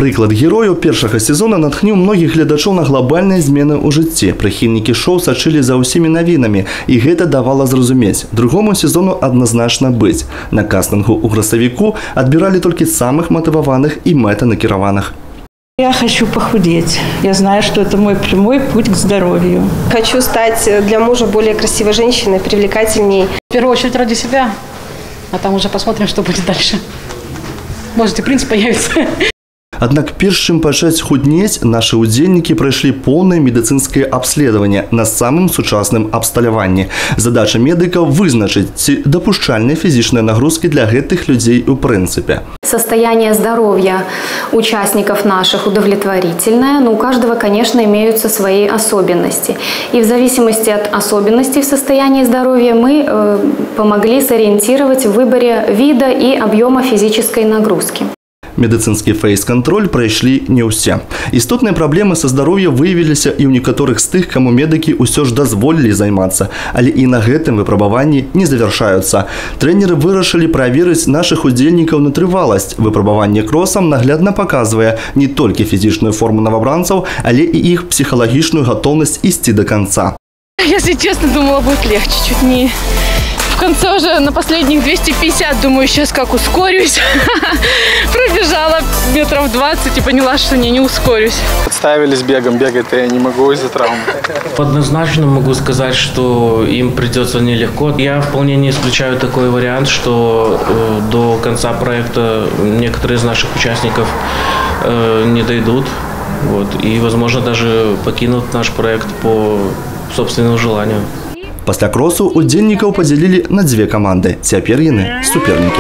Прыклад герояў першага сезона натхніў многіх гледачоў на глобальныя змены ў жыцці. Прыхільнікі шоу сачылі за ўсімі навінамі, і гэта давала зразумець. Другому сезону адназначна быць. На кастынгу ў красавіку адбіралі толькі самых матываваных і мэтанакіраваных. Я хочу похудеть. Я знаю, что это мой прямой путь к здоровью. Хочу стать для мужа более красивой женщиной, привлекательней. В первую очередь ради себя, а там уже посмотрим, что будет дальше. Может, и принц появится. Аднак перш чым пачаць худнець, нашы ўдзельнікі прайшлі поўнае медыцынскае абследаванне на самым сучасным абсталяванні. Задача медыкаў вызначыць, ці дапушчальныя фізічныя нагрузкі для гэтых людзей у прынцыпе. Состояние здоровья участников наших удовлетворительное, но у каждого, конечно, имеются свои особенности. И в зависимости от особенностей в состоянии здоровья мы помогли сориентировать в выборе вида и объема физической нагрузки. Медыцынскі фэйс-кантроль прайшлі не ўсе. Істотныя праблемы са здароўем выявіліся і ў некаторых з тых, каму медыкі ўсё ж дазволілі займацца. Але і на гэтым выпрабаванні не завяршаюцца. Трэнеры вырашылі праверыць нашых удзельнікаў на трываласць. Выпрабаванне кросам наглядна паказвае не толькі фізічную форму новобранцаў, але і іх псіхалагічную гатоўнасць ісці до конца. Если честно, думала, будет легче. Чуть не... В конце уже на последних 250, думаю, сейчас как ускорюсь. Пробежала метров 20 и поняла, что не ускорюсь. Подставились бегом, бегать-то я не могу из-за травмы. Однозначно могу сказать, что им придется нелегко. Я вполне не исключаю такой вариант, что до конца проекта некоторые из наших участников не дойдут. И, возможно, даже покинут наш проект по собственному желанию. Пасля кросу удзельнікаў падзялілі на дзве каманды. Цяпер яны супернікі.